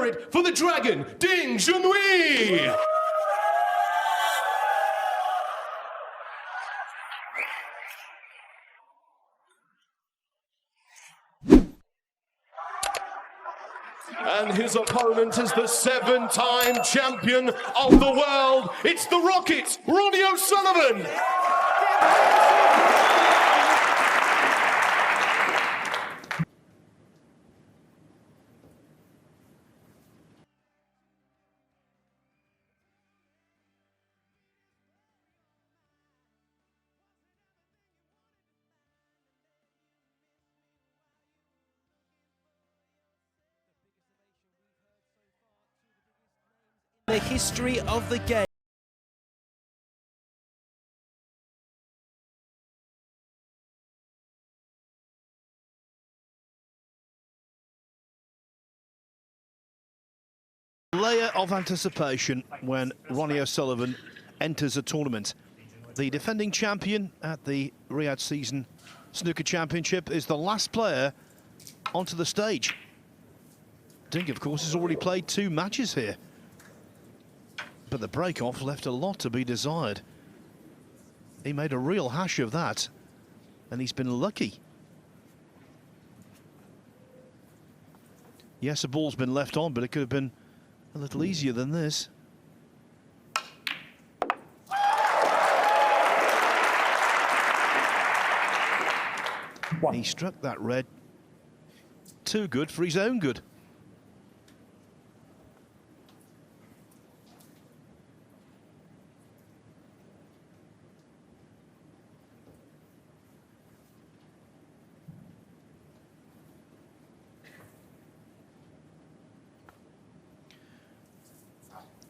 hear it for the Dragon, Ding Junhui! And his opponent is the 7-time champion of the world. It's the Rocket, Ronnie O'Sullivan. The history of the game. Layer of anticipation when Ronnie O'Sullivan enters a tournament. The defending champion at the Riyadh Snooker Championship is the last player onto the stage. Ding, of course, has already played 2 matches here. But the break-off left a lot to be desired. He made a real hash of that, and he's been lucky. Yes, the ball's been left on, but it could have been a little easier than this. He struck that red too good for his own good.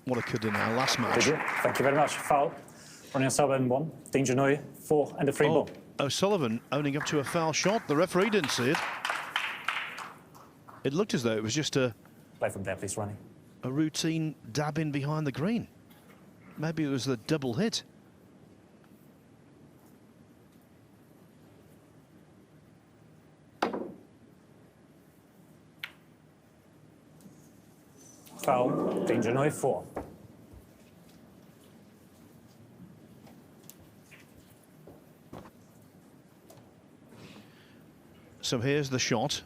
What occurred in our last match. Thank you very much. Foul. Ronnie O'Sullivan 1, Ding Junhui 4, and a free ball. O'Sullivan owning up to a foul shot. The referee didn't see it. It looked as though it was just a... Play from there, please, Ronnie. A routine dab in behind the green. Maybe it was the double hit. Foul, Ding Junhui 4. So here's the shot.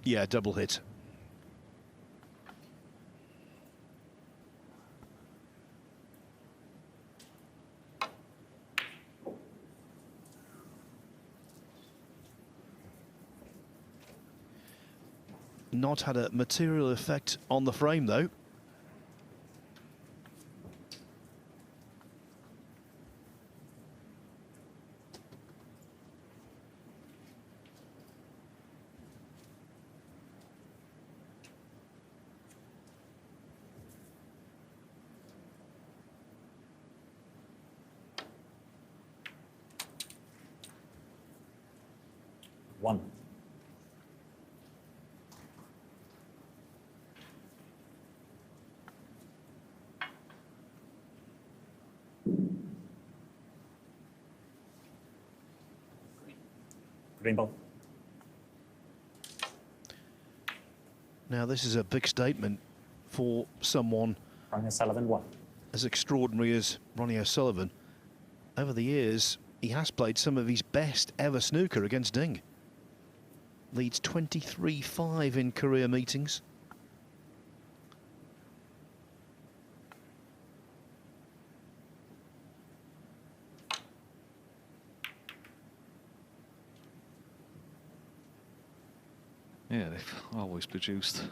Yeah, double hit. Not had a material effect on the frame, though. One. Green ball. Now, this is a big statement for someone Ronnie O'Sullivan 1. as extraordinary as Ronnie O'Sullivan. Over the years, he has played some of his best ever snooker against Ding. Leads 23-5 in career meetings. Yeah, they've always produced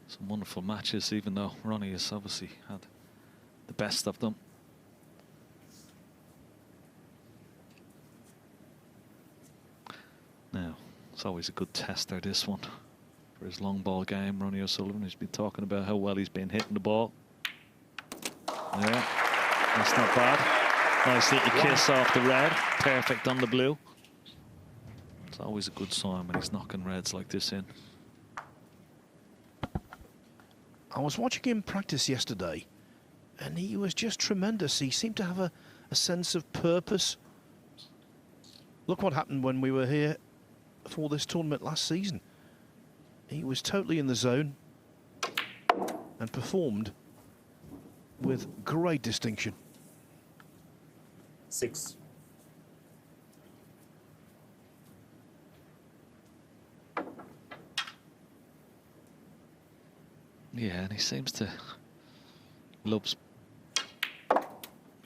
some wonderful matches, even though Ronnie has obviously had the best of them. Now, it's always a good tester, this one, for his long ball game. Ronnie O'Sullivan, he's been talking about how well he's been hitting the ball. Yeah, that's not bad. Nice little kiss off the red, perfect on the blue. It's always a good sign when he's knocking reds like this in. I was watching him practice yesterday, and he was just tremendous. He seemed to have a sense of purpose. Look what happened when we were here for this tournament last season. he was totally in the zone and performed with great distinction. 6. Yeah, and he seems to loves,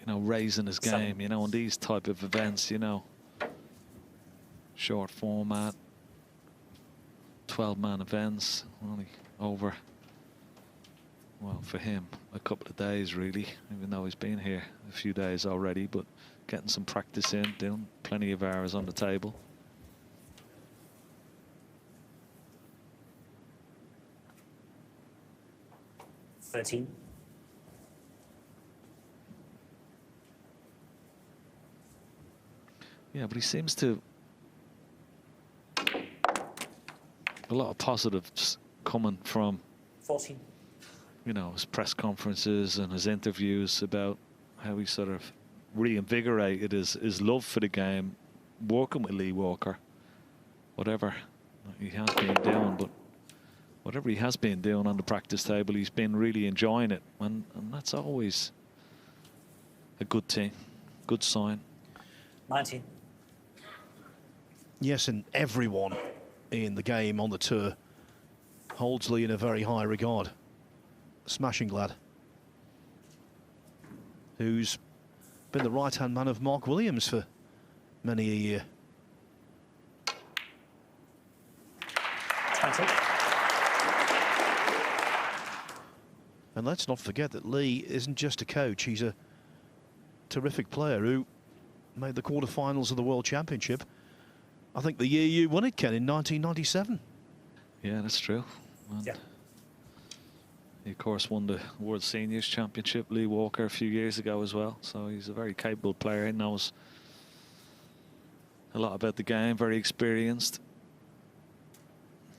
raising his game, on these type of events, short format, 12-man events, only over, well, for him, a couple of days really, even though he's been here a few days already, but getting some practice in, doing plenty of hours on the table. $13. Yeah, but he seems to, a lot of positives coming from 14. His press conferences and his interviews about how he sort of reinvigorated his love for the game, working with Lee Walker, whatever he has been doing, but whatever he has been doing on the practice table, he's been really enjoying it, and that's always a good thing, good sign. 19. Yes, and everyone in the game on the tour holds Lee in a very high regard. Smashing lad, who's been the right-hand man of Mark Williams for many a year. 20. And let's not forget that Lee isn't just a coach, he's a terrific player who made the quarterfinals of the World Championship. I think the year you won it, Ken, in 1997. Yeah, that's true. And Yeah. he, of course, won the World Seniors Championship, Lee Walker, a few years ago as well. So he's a very capable player. He knows a lot about the game, very experienced.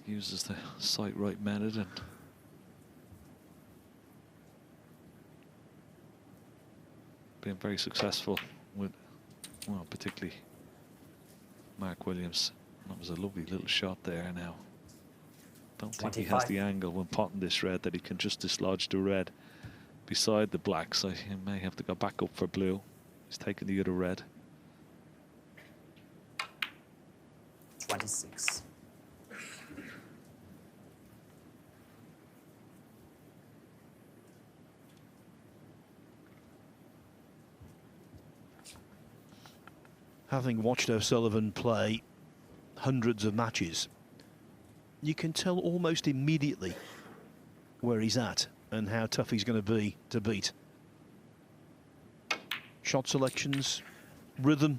Uses the sight right method and been very successful with, well, particularly Mark Williams. That was a lovely little shot there now. Don't think he has the angle when potting this red that he can just dislodge the red beside the black, so he may have to go back up for blue. He's taking the other red. 26. Having watched O'Sullivan play hundreds of matches, you can tell almost immediately where he's at and how tough he's going to be to beat. Shot selections, rhythm,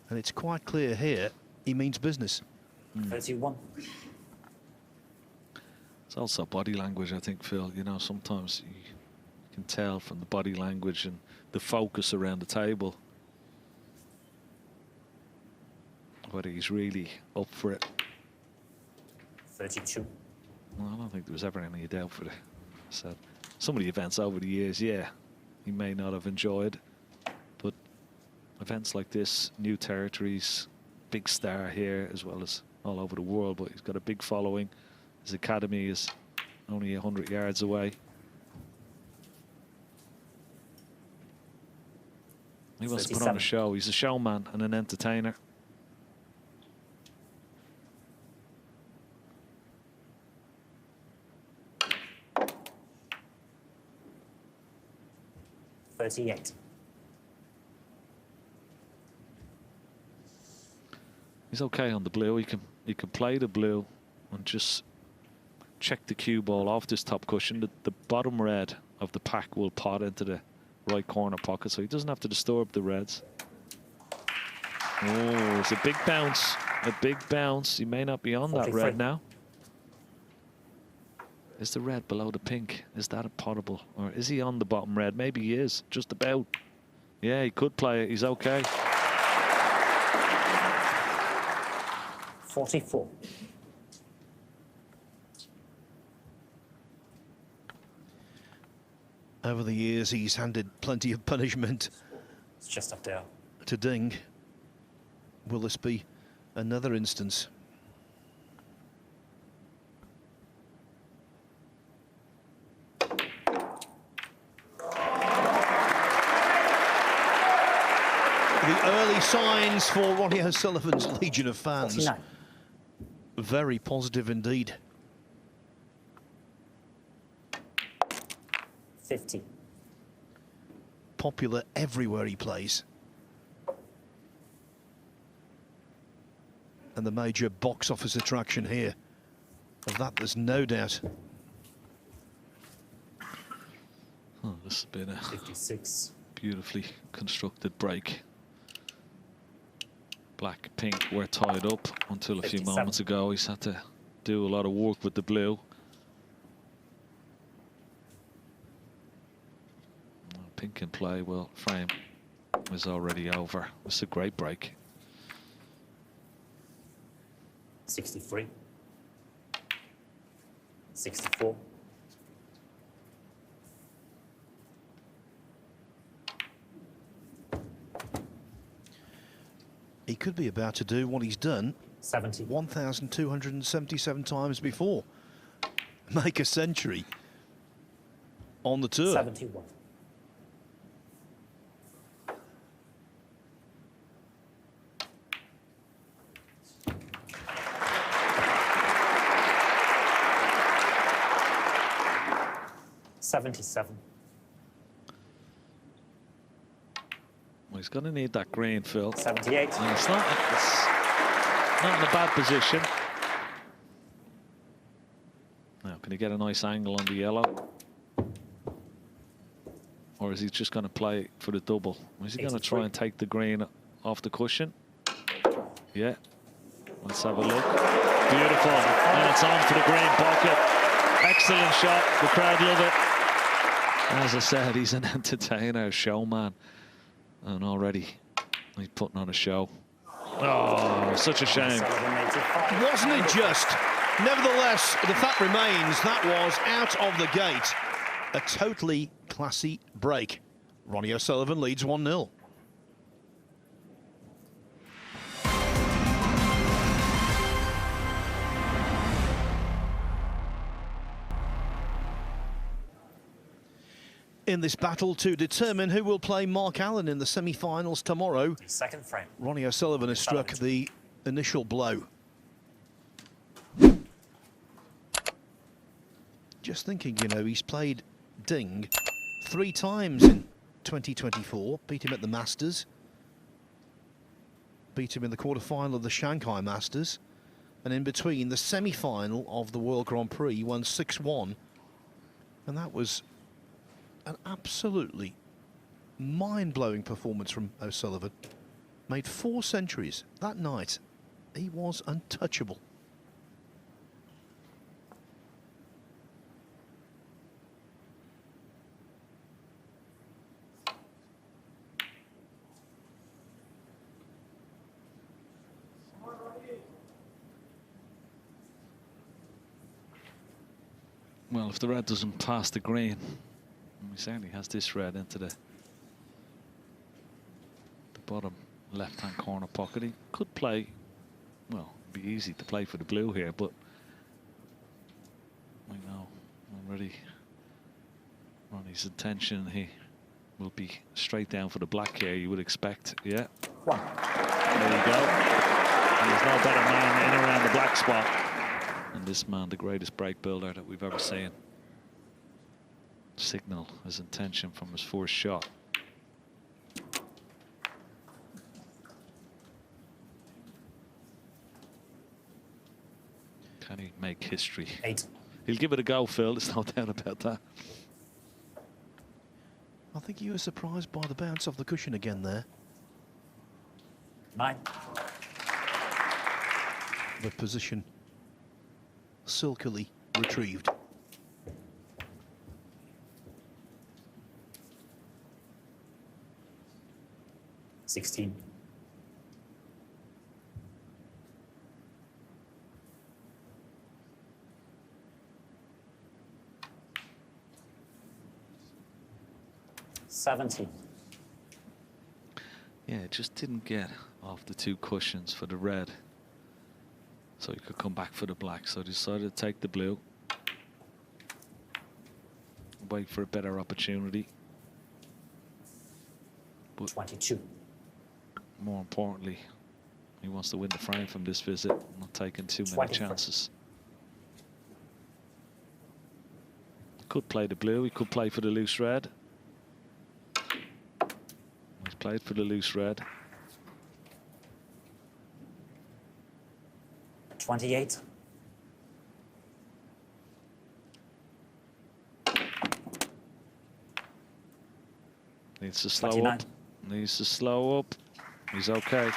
and it's quite clear here he means business. 31. It's also body language, I think, Phil. Sometimes you can tell from the body language and the focus around the table whether he's really up for it. 32. Well, I don't think there was ever any doubt for some of the events over the years, yeah, he may not have enjoyed, but events like this, new territories, big star here as well as all over the world, but he's got a big following. His academy is only 100 yards away. He wants to put on a show. He's a showman and an entertainer. $38. He's okay on the blue. He can play the blue and just check the cue ball off this top cushion. The bottom red of the pack will pot into the right corner pocket, so he doesn't have to disturb the reds. Oh, it's a big bounce. A big bounce. He may not be on that red now. Is the red below the pink? Is that a potable? Or is he on the bottom red? Maybe he is, just about. Yeah, he could play it. He's okay. 44. Over the years, he's handed plenty of punishment. It's just up there. To Ding. Will this be another instance? early signs for Ronnie O'Sullivan's legion of fans. 49. Very positive indeed. 50. Popular everywhere he plays. And the major box office attraction here. Of that, there's no doubt. Oh, this has been a 56. beautifully constructed break. Black, pink were tied up until a few 57. moments ago. He's had to do a lot of work with the blue. Pink in play, well, frame is already over. It's a great break. 63. 64. He could be about to do what he's done 70. 1,277 times before. Make a century on the tour. 71. $77. Well, he's going to need that green, Phil. 78. And it's not in a bad position. Now, can he get a nice angle on the yellow? Or is he just going to play for the double? Is he going to try and take the green off the cushion? Yeah. Let's have a look. Beautiful. And it's on for the green pocket. Excellent shot. The crowd love it. As I said, he's an entertainer, showman. And already he's putting on a show. Oh, such a shame. Wasn't it just? Nevertheless, the fact remains that was out of the gate a totally classy break. Ronnie O'Sullivan leads 1-0. In this battle to determine who will play Mark Allen in the semi-finals tomorrow, Second frame. Ronnie O'Sullivan has struck the initial blow. Just thinking, you know, he's played Ding 3 times in 2024, beat him at the Masters, beat him in the quarter-final of the Shanghai Masters, and in between the semi-final of the World Grand Prix, he won 6-1, and that was an absolutely mind-blowing performance from O'Sullivan. Made 4 centuries that night. He was untouchable. Well, if the red doesn't pass the green, he certainly has this red into the bottom left-hand corner pocket. He could play, well, it'd be easy to play for the blue here, but I know already Ronnie's intention, he will be straight down for the black here, you would expect. Yeah. One. There you go. And there's no better man in and around the black spot. And this man, the greatest break builder that we've ever seen. Signal his intention from his first shot. Can he make history? 8. He'll give it a go, Phil. There's no doubt about that. I think you were surprised by the bounce off the cushion again there. 9. The position silkily retrieved. $16. $17. Yeah, it just didn't get off the 2 cushions for the red. So he could come back for the black. So he decided to take the blue. Wait for a better opportunity. But 22. more importantly, he wants to win the frame from this visit, not taking too many 23. chances. Could play the blue, he could play for the loose red. He's played for the loose red. 28. Needs to slow 29. up. Needs to slow up. He's okay.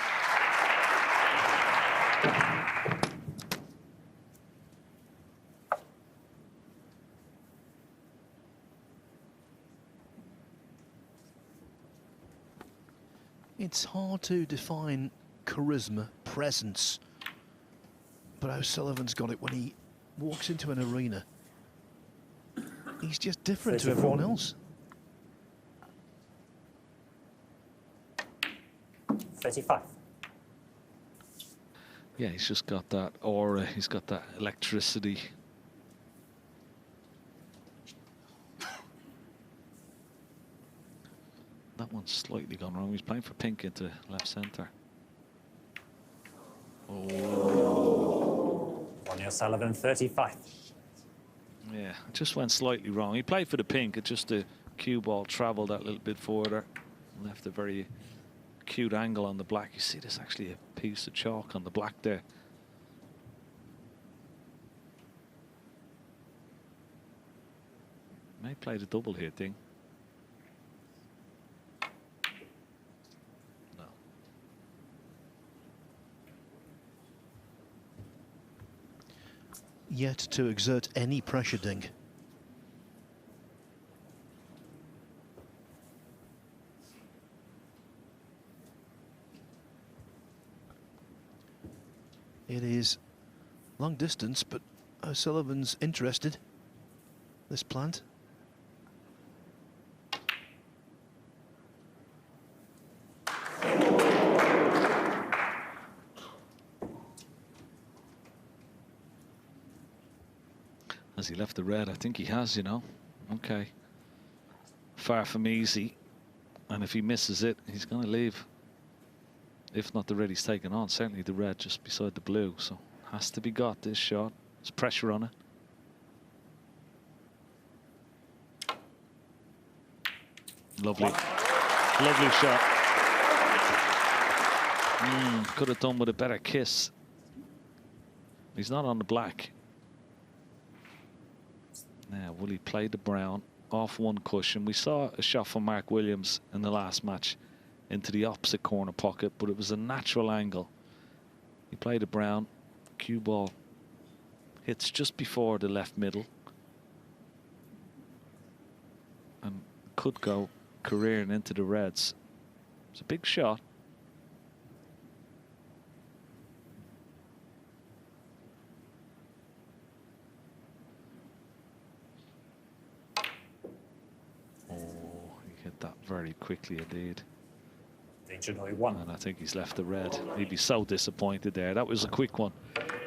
It's hard to define charisma, presence, but O'Sullivan's got it when he walks into an arena. He's just different to 34. everyone else. 35. Yeah, he's just got that aura. He's got that electricity. That one's slightly gone wrong. He's playing for pink into left centre. Oh. Ronnie O'Sullivan, 35. Yeah, it just went slightly wrong. He played for the pink. It just the cue ball travelled that little bit further. Left a very acute angle on the black. You see there's actually a piece of chalk on the black there. May play the double here, Ding. No. Yet to exert any pressure, Ding. It is long distance, but O'Sullivan's interested. This plant. Has he left the red? I think he has, you know. Okay. Far from easy. And if he misses it, he's going to leave. If not the red he's taken on, certainly the red just beside the blue. So has to be got, this shot. There's pressure on it. Lovely. Lovely shot. Could have done with a better kiss. He's not on the black. Now, will he play the brown off one cushion? We saw a shot from Mark Williams in the last match into the opposite corner pocket, but it was a natural angle. He played the brown. Cue ball hits just before the left middle and could go careering into the reds. It's a big shot. That very quickly indeed. Ding Junhui, 1. And I think he's left the red. He'd be so disappointed there. That was a quick one.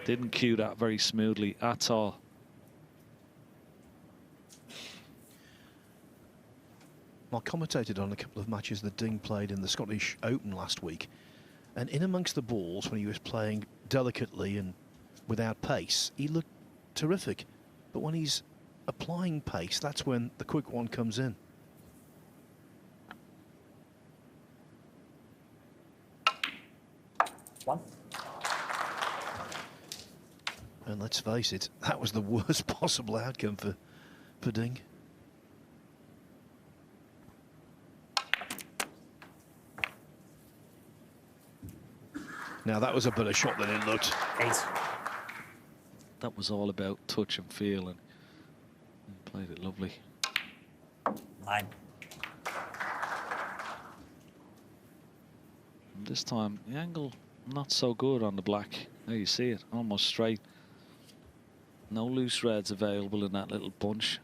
Didn't cue that very smoothly at all. I commentated on a couple of matches that Ding played in the Scottish Open last week, and in amongst the balls, when he was playing delicately and without pace, he looked terrific. But when he's applying pace, that's when the quick one comes in. One. And let's face it, that was the worst possible outcome for Ding. Now that was a better shot than it looked. 8. That was all about touch and feel, and he played it lovely. 9. And this time, the angle not so good on the black. There you see it, almost straight. No loose reds available in that little bunch.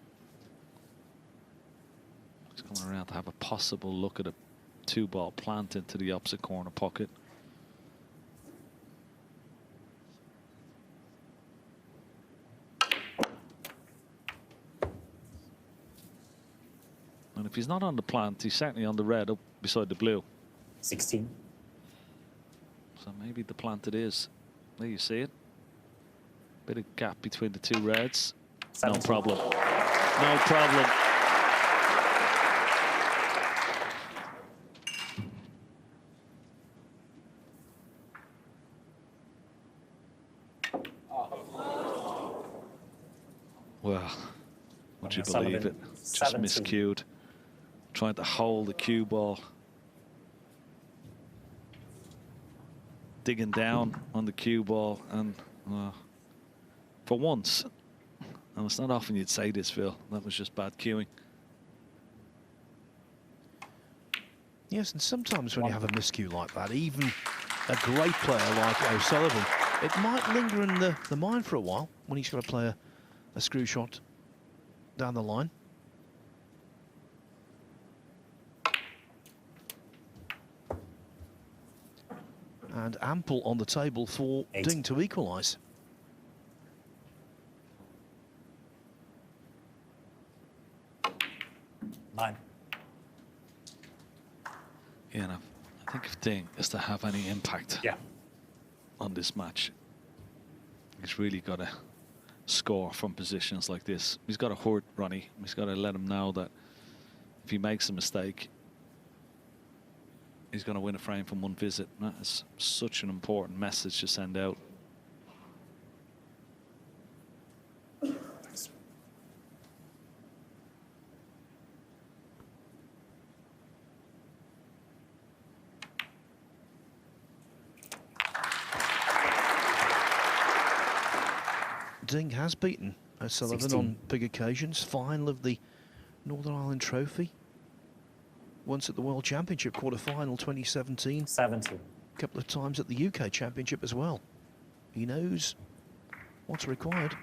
He's coming around to have a possible look at a 2-ball plant into the opposite corner pocket. And if he's not on the plant, he's certainly on the red up beside the blue. 16. So maybe the planted is. There you see it. Bit of gap between the two reds. No problem. No problem. Well, would you believe it? Just miscued. Trying to hold the cue ball. Digging down on the cue ball, and for once, and it's not often you'd say this, Phil, that was just bad cueing. Yes, and sometimes when you have a miscue like that, even a great player like O'Sullivan, it might linger in the mind for a while when he's got to play a screw shot down the line. And ample on the table for Ding to equalise. Nine. Yeah, no, I think if Ding is to have any impact on this match, he's really got to score from positions like this. He's got to hurt Ronnie. He's got to let him know that if he makes a mistake, he's going to win a frame from one visit. That is such an important message to send out. Ding has beaten O'Sullivan 16. on big occasions. Final of the Northern Ireland Trophy. Once at the World Championship quarter-final 2017. 17. A couple of times at the UK Championship as well. He knows what's required.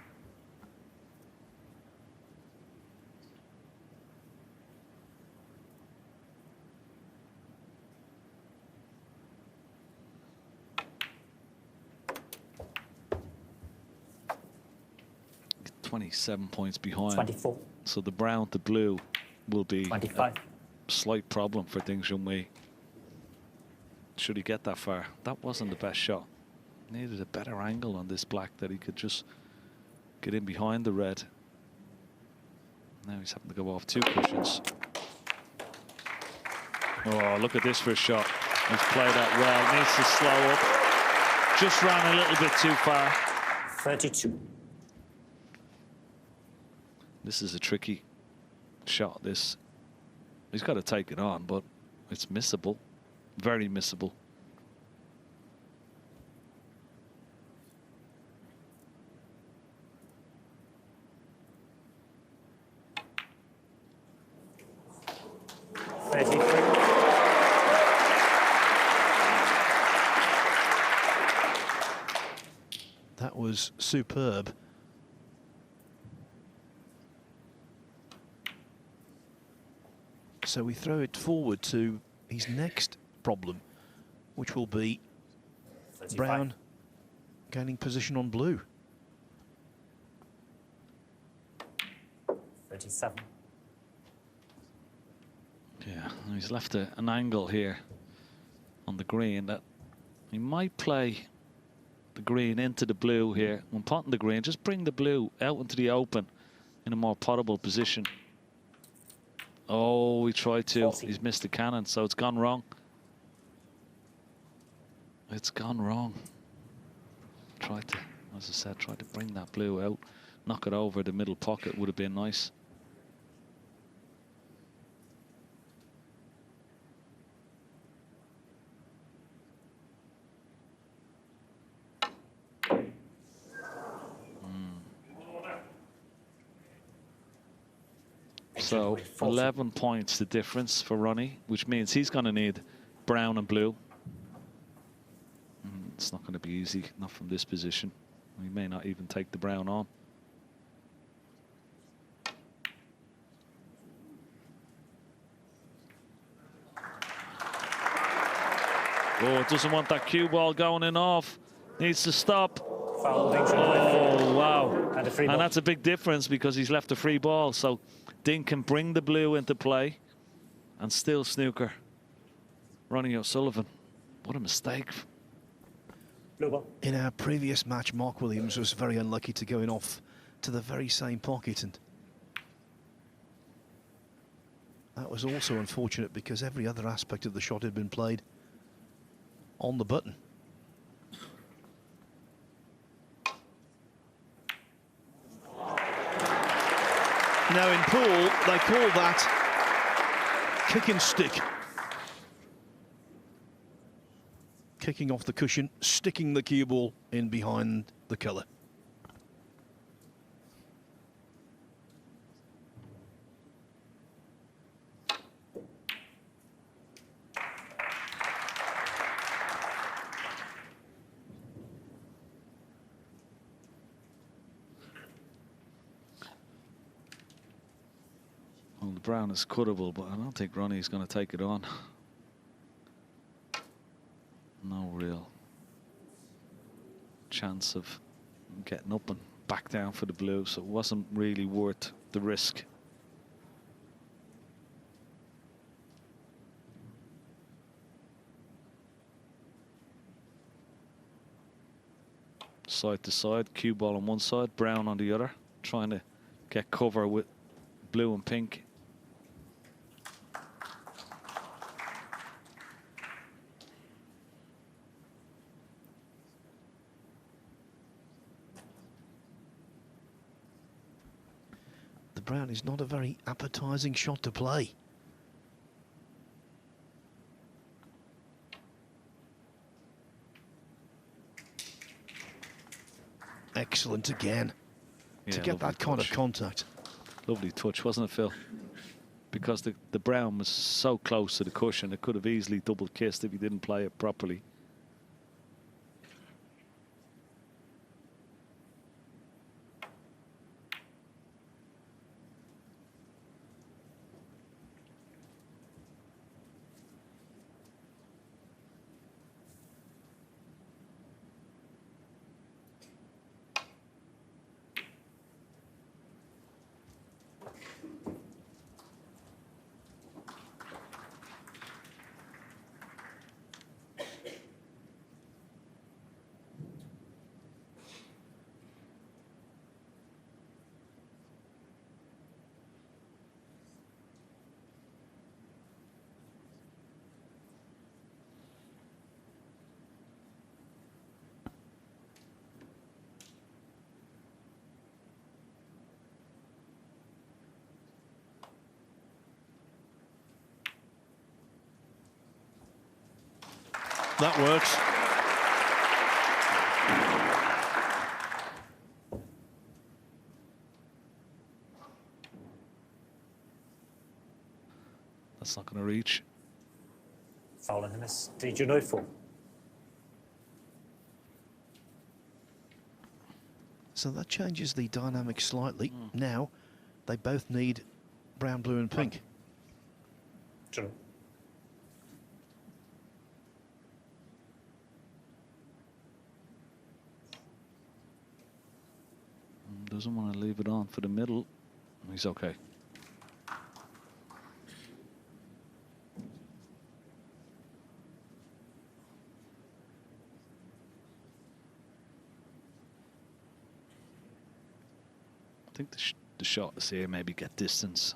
.27 points behind. 24. So the brown to blue will be 25. a slight problem for Ding Junhui. Should he get that far? That wasn't the best shot. Needed a better angle on this black that he could just get in behind the red. Now he's having to go off two cushions. Oh, look at this for a shot. He's played that well. Needs to slow up. Just ran a little bit too far. 32. This is a tricky shot, this. He's got to take it on, but it's missable. Very missable. That was superb. So we throw it forward to his next problem, which will be 35. brown gaining position on blue. 37. Yeah, he's left an angle here on the green that he might play the green into the blue here. When potting the green, just bring the blue out into the open in a more potable position. Oh, he tried to. 40. He's missed the cannon, so it's gone wrong. It's gone wrong. Tried to, as I said, tried to bring that blue out. Knock it over the middle pocket would have been nice. So 11 points the difference for Ronnie, which means he's going to need brown and blue. It's not going to be easy, not from this position. He may not even take the brown on. Oh, doesn't want that cue ball going in off. Needs to stop. Foul, Ding Oh, wow. And a free ball. And that's a big difference because he's left a free ball. So Ding can bring the blue into play and still snooker Ronnie O'Sullivan. What a mistake Blue ball. In our previous match, Mark Williams was very unlucky to go in off to the very same pocket, and that was also unfortunate because every other aspect of the shot had been played on the button. Now in pool, they call that kick and stick. Kicking off the cushion, sticking the cue ball in behind the colour. Well, the brown is cuttable, but I don't think Ronnie's going to take it on. No real chance of getting up and back down for the blue, so it wasn't really worth the risk. Side to side, cue ball on one side, brown on the other, trying to get cover with blue and pink. Brown is not a very appetizing shot to play. Excellent again. Yeah, to get that kind of contact. Lovely touch, wasn't it, Phil? Because the brown was so close to the cushion, it could have easily double kissed if he didn't play it properly. That works. That's not going to reach. Foul on him is Ding Junhui 4. So that changes the dynamic slightly. Now they both need brown, blue and pink. Junhui. Doesn't want to leave it on for the middle. He's okay. I think the shot is here, maybe get distance.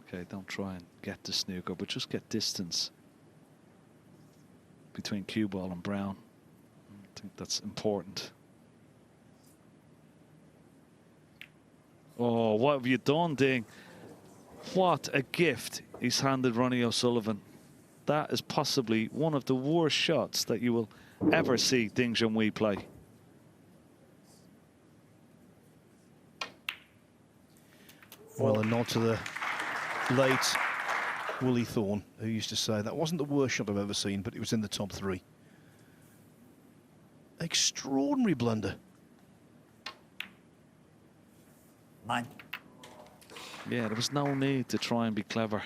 Okay, don't try and get the snooker, but just get distance between cue ball and brown. I think that's important. Oh, what have you done, Ding? What a gift he's handed Ronnie O'Sullivan. That is possibly one of the worst shots that you will ever see Ding Junhui play. Well, a nod to the late Willie Thorne, who used to say that wasn't the worst shot I've ever seen, but it was in the top 3. Extraordinary blunder. 9. Yeah, there was no need to try and be clever.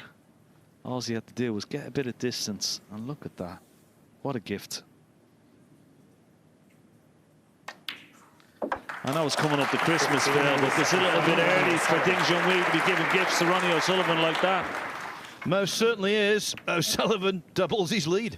All he had to do was get a bit of distance, and look at that. What a gift. I know it's coming up to Christmas, Phil, but it's a little bit early for Ding Junhui to be giving gifts to Ronnie O'Sullivan like that. Most certainly is. O'Sullivan doubles his lead.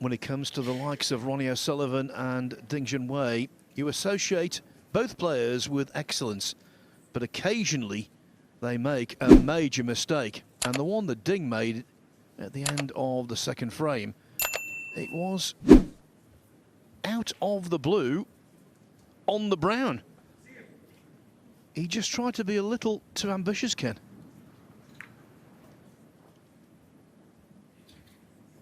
when it comes to the likes of Ronnie O'Sullivan and Ding Junhui. You associate both players with excellence, but occasionally they make a major mistake. And the one that Ding made at the end of the second frame, it was out of the blue on the brown. He just tried to be a little too ambitious, Ken.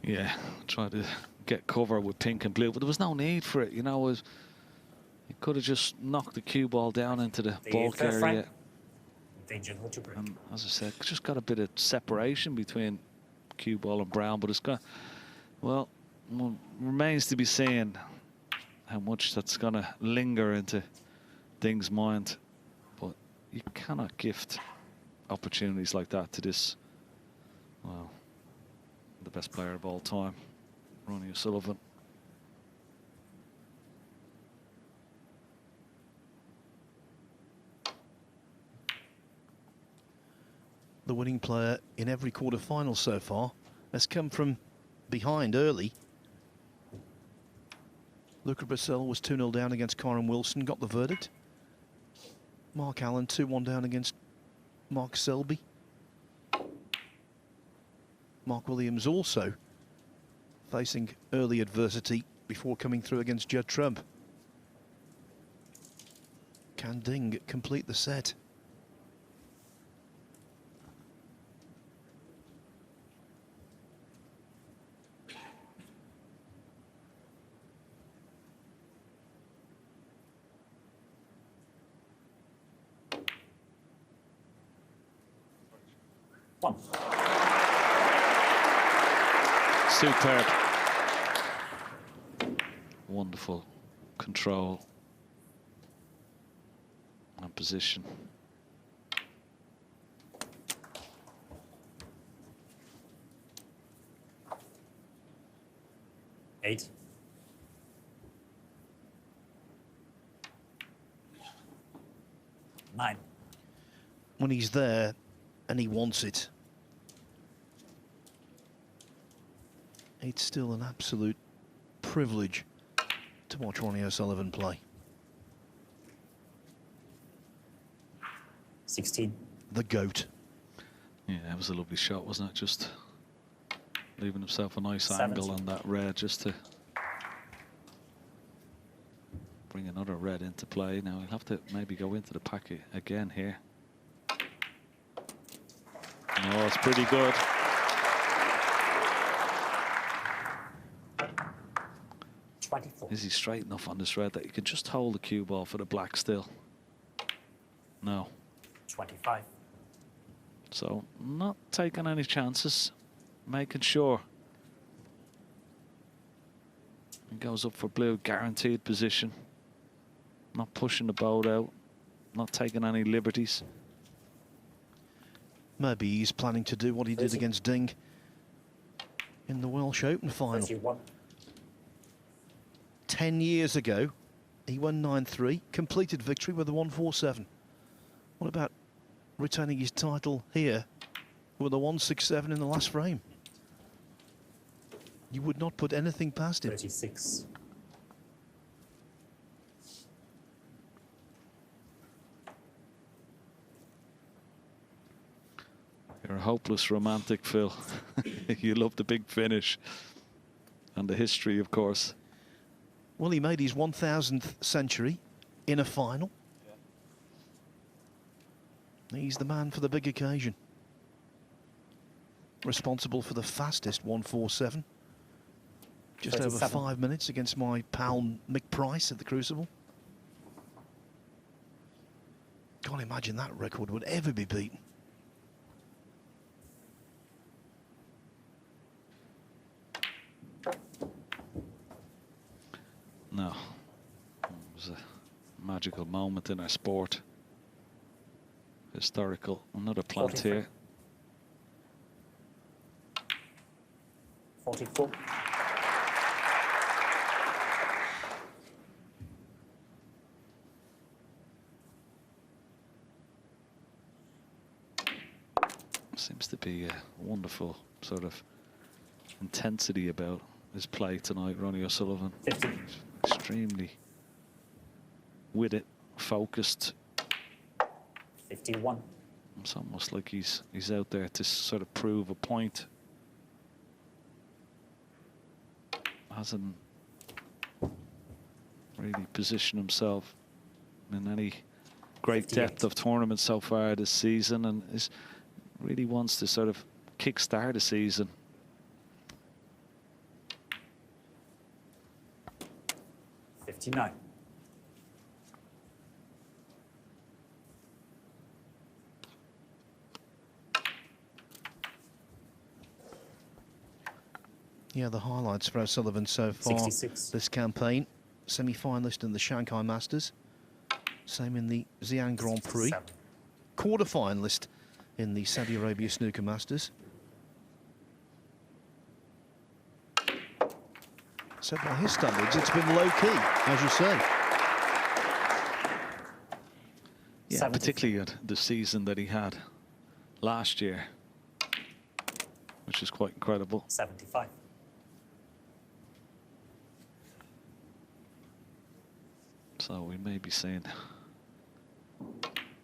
Yeah, tried to get cover with pink and blue, but there was no need for it. You know, he could have just knocked the cue ball down into the bulk area. And as I said, just got a bit of separation between cue ball and brown, but it's got, well, remains to be seen how much that's going to linger into Ding's mind. But you cannot gift opportunities like that to this, well, the best player of all time, Ronnie O'Sullivan. The winning player in every quarter-final so far has come from behind early. Luca Brazil was 2-0 down against Kyron Wilson, got the verdict. Mark Allen 2-1 down against Mark Selby. Mark Williams also facing early adversity before coming through against Judd Trump. Can Ding complete the set? One. Superb. Wonderful control and position. Eight. Nine. When he's there and he wants it, it's still an absolute privilege to watch Ronnie O'Sullivan play. 16. The GOAT. Yeah, that was a lovely shot, wasn't it? Just leaving himself a nice 17. angle on that red just to bring another red into play. Now he'll have to maybe go into the packet again here. No, it's pretty good. Is he straight enough on this red that you can just hold the cue ball for the black still? No. 25. So not taking any chances, making sure. He goes up for blue, guaranteed position. Not pushing the boat out, not taking any liberties. Maybe he's planning to do what he did against Ding in the Welsh Open final. 31. 10 years ago, he won 9-3, completed victory with a 147. What about retaining his title here with a 167 in the last frame? You would not put anything past him. 36. You're a hopeless romantic, Phil. You love the big finish and the history, of course. Well, he made his 1000th century in a final. He's the man for the big occasion. Responsible for the fastest 147. Just 37. over 5 minutes against my pal Mick Price at the Crucible. Can't imagine that record would ever be beaten. No. It was a magical moment in our sport. Historical. Another plant 43. here. 44. Seems to be a wonderful sort of intensity about his play tonight, Ronnie O'Sullivan. 50. Extremely with it, focused. 51. It's almost like he's out there to sort of prove a point. Hasn't really positioned himself in any great 58. depth of tournament so far this season, and really wants to sort of kick-start the season. $59. Yeah, the highlights for O'Sullivan so far 66. this campaign. Semi-finalist in the Shanghai Masters. Same in the Xi'an Grand Prix. 7. Quarter-finalist in the Saudi Arabia Snooker Masters. So by his standards, it's been low-key, as you say. Yeah, 70. particularly at the season that he had last year, which is quite incredible. 75. So we may be seeing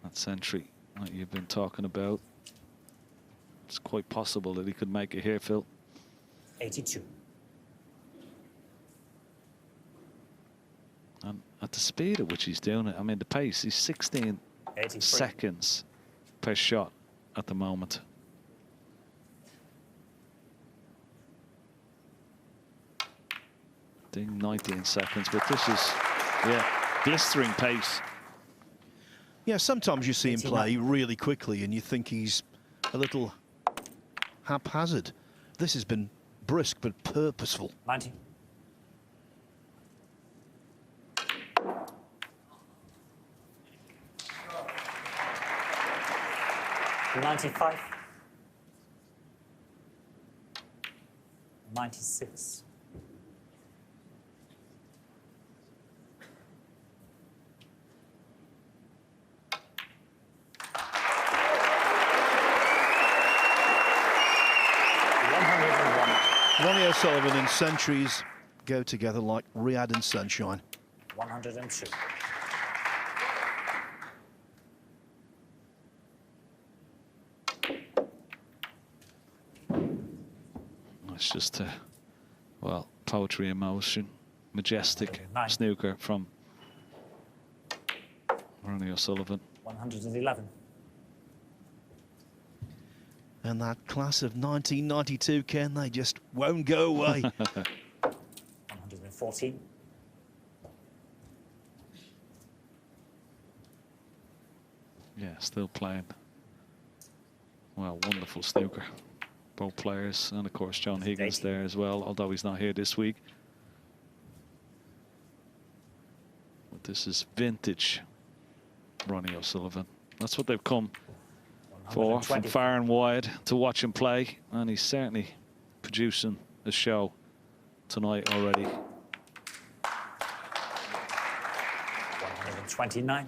that century that you've been talking about. It's quite possible that he could make it here, Phil. 82. And at the speed at which he's doing it, I mean, the pace, he's 16 83. seconds per shot at the moment. Ding, 19 seconds, but this is, yeah, blistering pace. Yeah, sometimes you see him 89. play really quickly and you think he's a little haphazard. This has been brisk but purposeful. 90. $95. 96. Ronnie O'Sullivan and centuries go together like Riyadh and sunshine. 102. It's just, well, poetry in motion. Majestic 109. snooker from Ronnie O'Sullivan. 111. And that class of 1992, Ken, they just won't go away. 114. Yeah, still playing. Well, wonderful snooker. Both players, and of course John Higgins there as well, although he's not here this week. But this is vintage Ronnie O'Sullivan. That's what they've come for, from 120. far and wide, to watch him play, and he's certainly producing a show tonight already. 129.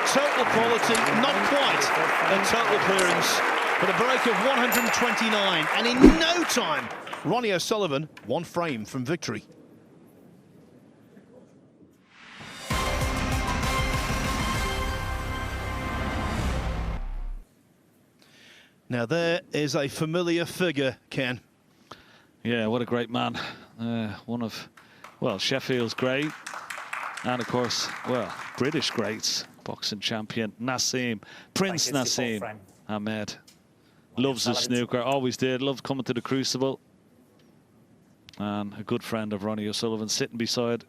Total quality, not quite a total clearance, but a break of 129. And in no time, Ronnie O'Sullivan, one frame from victory. Now there is a familiar figure, Ken. Yeah, what a great man. One of, well, Sheffield's great, and of course, well, British greats. Boxing champion Nassim, Prince Nassim frame. Ahmed. Loves his snooker, always did, loved coming to the Crucible. And a good friend of Ronnie O'Sullivan, sitting beside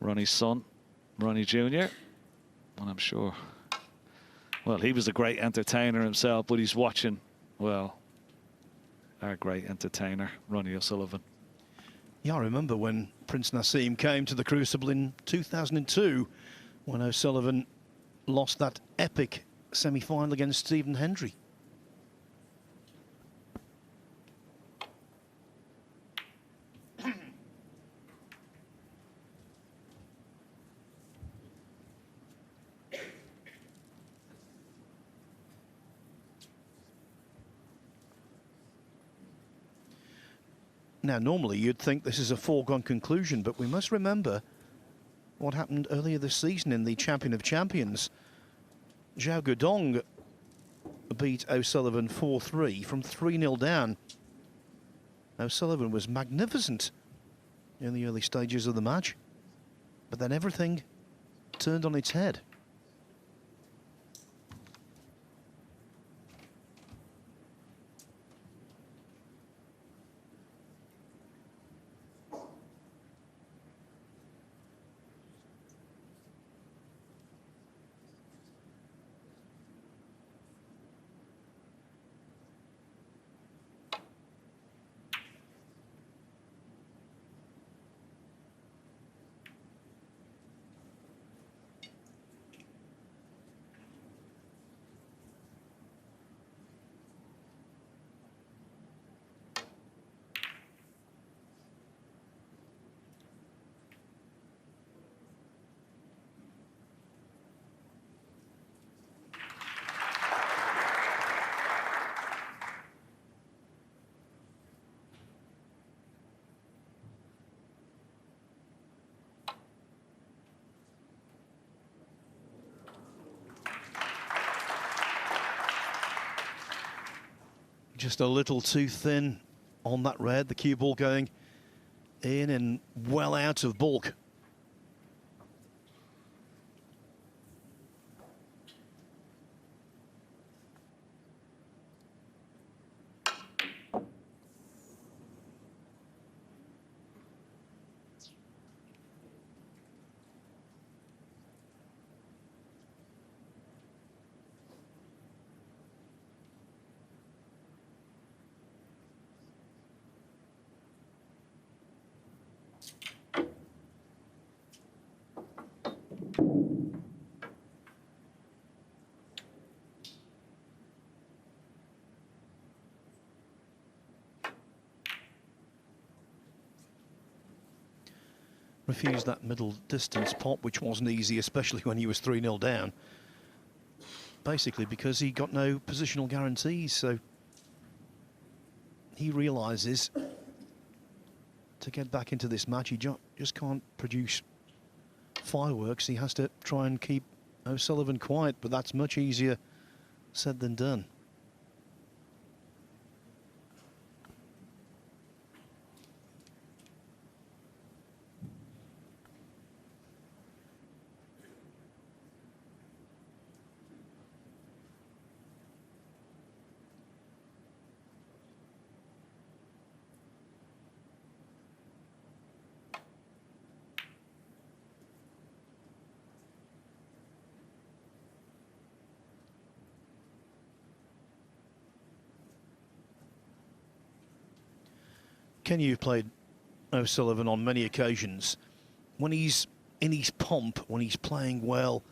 Ronnie's son, Ronnie Jr. And I'm sure, well, he was a great entertainer himself, but he's watching, well, our great entertainer, Ronnie O'Sullivan. Yeah, I remember when Prince Nassim came to the Crucible in 2002, when O'Sullivan lost that epic semi-final against Stephen Hendry. Now, normally you'd think this is a foregone conclusion, but we must remember what happened earlier this season in the Champion of Champions. Zhao Guodong beat O'Sullivan 4-3 from 3-0 down. O'Sullivan was magnificent in the early stages of the match, but then everything turned on its head. Just a little too thin on that red. The cue ball going in and well out of bulk. Refused that middle distance pop, which wasn't easy, especially when he was 3-0 down. Basically because he got no positional guarantees, so he realises to get back into this match, he just can't produce fireworks. He has to try and keep O'Sullivan quiet, but that's much easier said than done. Ken, you've played O'Sullivan on many occasions. When he's in his pomp, when he's playing well,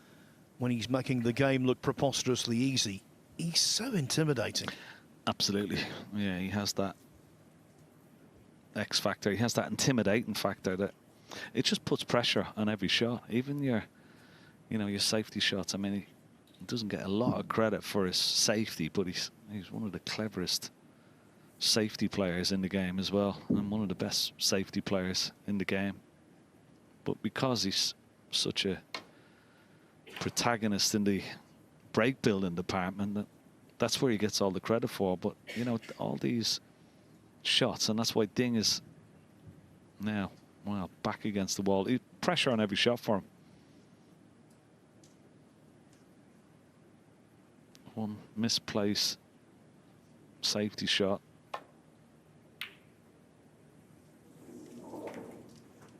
when he's making the game look preposterously easy, he's so intimidating. Absolutely. Yeah, he has that X factor. He has that intimidating factor that it just puts pressure on every shot. Even your safety shots. I mean, he doesn't get a lot of credit for his safety, but he's one of the cleverest safety players in the game as well, and one of the best safety players in the game. But because he's such a protagonist in the break building department, that's where he gets all the credit for. But you know, all these shots, and that's why Ding is now, well, back against the wall. Pressure on every shot for him. One misplaced safety shot,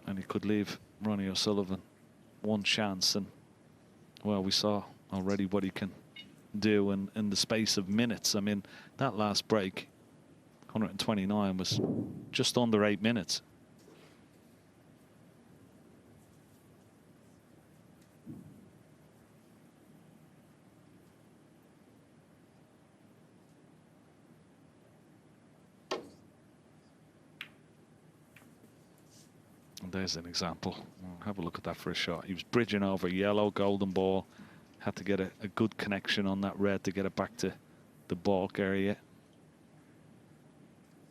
and he could leave Ronnie O'Sullivan one chance. And well, we saw already what he can do in the space of minutes. I mean, that last break, 129, was just under 8 minutes. And there's an example. Have a look at that for a shot. He was bridging over yellow, golden ball. Had to get a good connection on that red to get it back to the balk area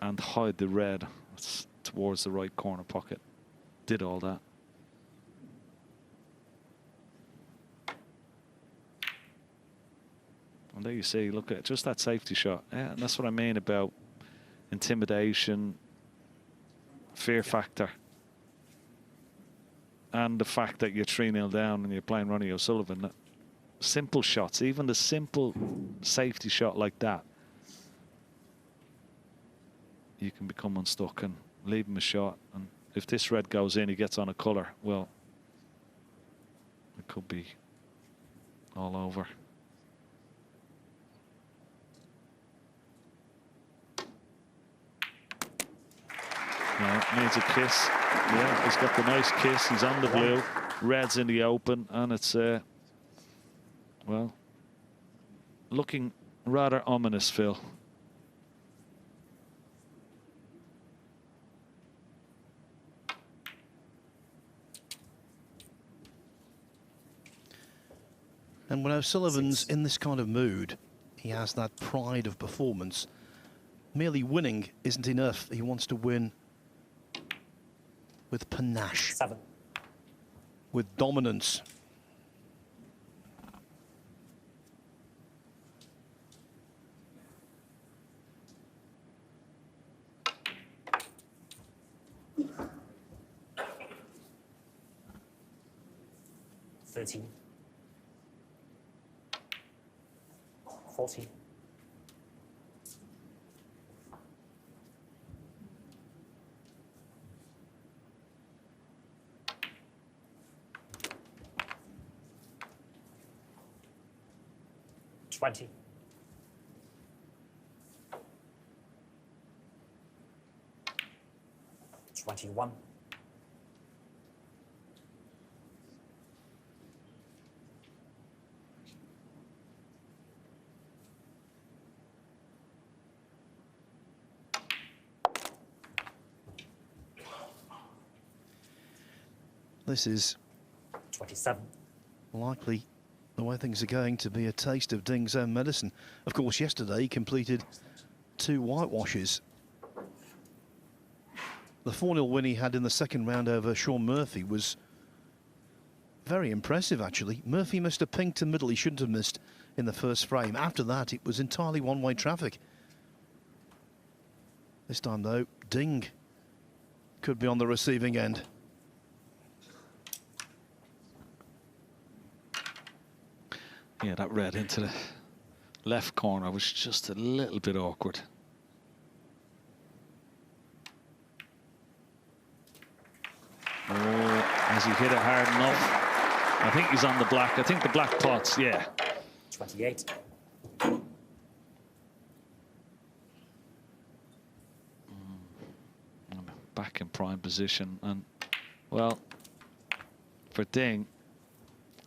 and hide the red. It's towards the right corner pocket. Did all that. And there you see, look at just that safety shot. Yeah, and that's what I mean about intimidation, fear factor, and the fact that you're 3-0 down and you're playing Ronnie O'Sullivan. Simple shots, even the simple safety shot like that, you can become unstuck and leave him a shot. And if this red goes in, he gets on a colour, well, it could be all over. No, needs a kiss. Yeah, he's got the nice kiss. He's on the blue. Red's in the open, and it's well, looking rather ominous, Phil. And when O'Sullivan's in this kind of mood, he has that pride of performance. Merely winning isn't enough. He wants to win with panache, 7. with dominance. $13. 14. $20. 21. This is 27. likely, the way things are going, to be a taste of Ding's own medicine. Of course, yesterday he completed 2 whitewashes. The 4-0 win he had in the second round over Sean Murphy was very impressive, actually. Murphy missed a pink to middle he shouldn't have missed in the first frame. After that, it was entirely one-way traffic. This time, though, Ding could be on the receiving end. Yeah, that red into the left corner was just a little bit awkward. Oh, has he hit it hard enough? I think he's on the black. I think the black pots, yeah. 28. Back in prime position. And, well, for Ding,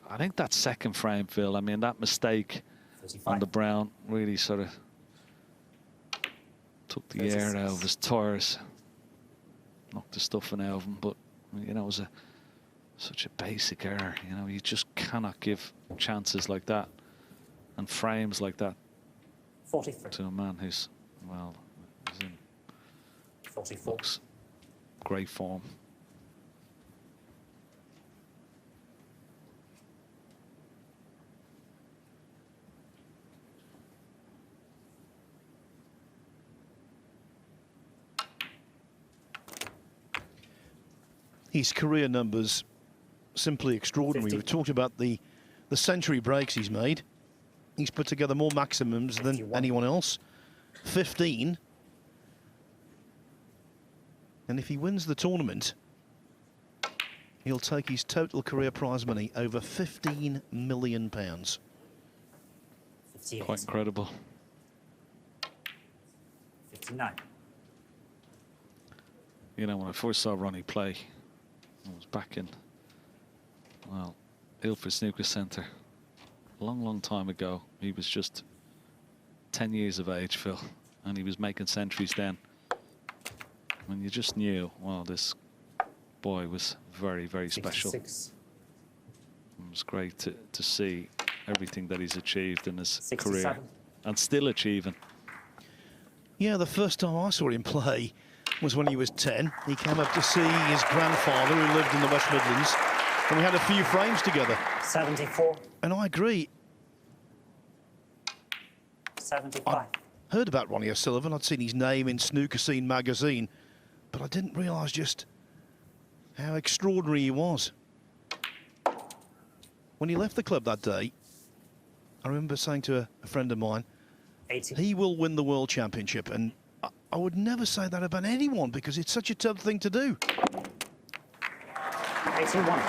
I think that second frame, Phil, I mean, that mistake 35. on the brown really sort of took the 36. air out of his tires, knocked the stuffing out of him. But, you know, it was such a basic error. You know, you just cannot give chances like that and frames like that 43. to a man who's, well, he's in 44. looks great form. His career numbers simply extraordinary. 50. We've talked about the century breaks he's made. He's put together more maximums than 51. anyone else. 15. And if he wins the tournament, he'll take his total career prize money over £15 million. 58. Quite incredible. 59. You know, when I first saw Ronnie play, I was back in, well, Ilford Snooker Centre a long, long time ago. He was just 10 years of age, Phil, and he was making centuries then. And you just knew, well, this boy was very, very special. 66. It was great to see everything that he's achieved in his 67. career and still achieving. Yeah, the first time I saw him play, was when he was 10. He came up to see his grandfather, who lived in the West Midlands, and we had a few frames together. 74. And I agree. 75. Heard about Ronnie O'Sullivan. I'd seen his name in Snooker Scene magazine, but I didn't realise just how extraordinary he was. When he left the club that day, I remember saying to a friend of mine, 80. he will win the World Championship. And I would never say that about anyone because it's such a tough thing to do. 81.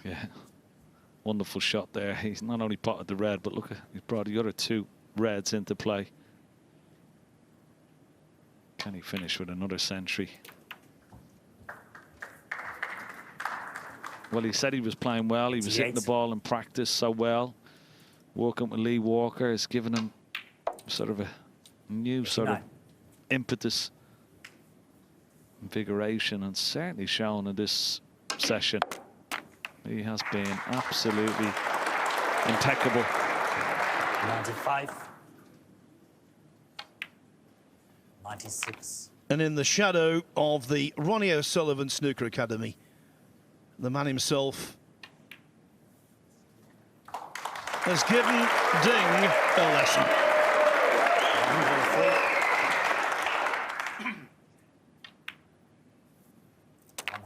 Yeah, wonderful shot there. He's not only potted the red, but look, he's brought the other two reds into play. Can he finish with another century? Well, he said he was playing well. He was hitting the ball in practice so well. Working with Lee Walker has given him sort of a new sort of impetus, invigoration, and certainly shown in this session. He has been absolutely impeccable. 95. 96. And in the shadow of the Ronnie O'Sullivan Snooker Academy, the man himself has given Ding a lesson.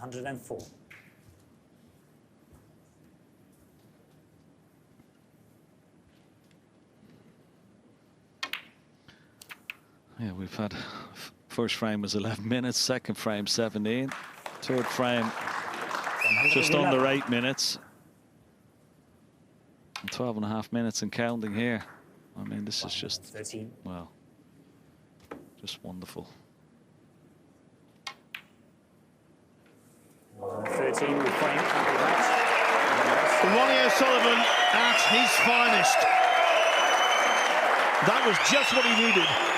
104. Yeah, we've had first frame was 11 minutes, second frame 17, third frame just under 8 minutes, and 12.5 minutes and counting here. I mean, this is just 13. Well, just wonderful. 13 with frame. Ronnie O'Sullivan at his finest. That was just what he needed.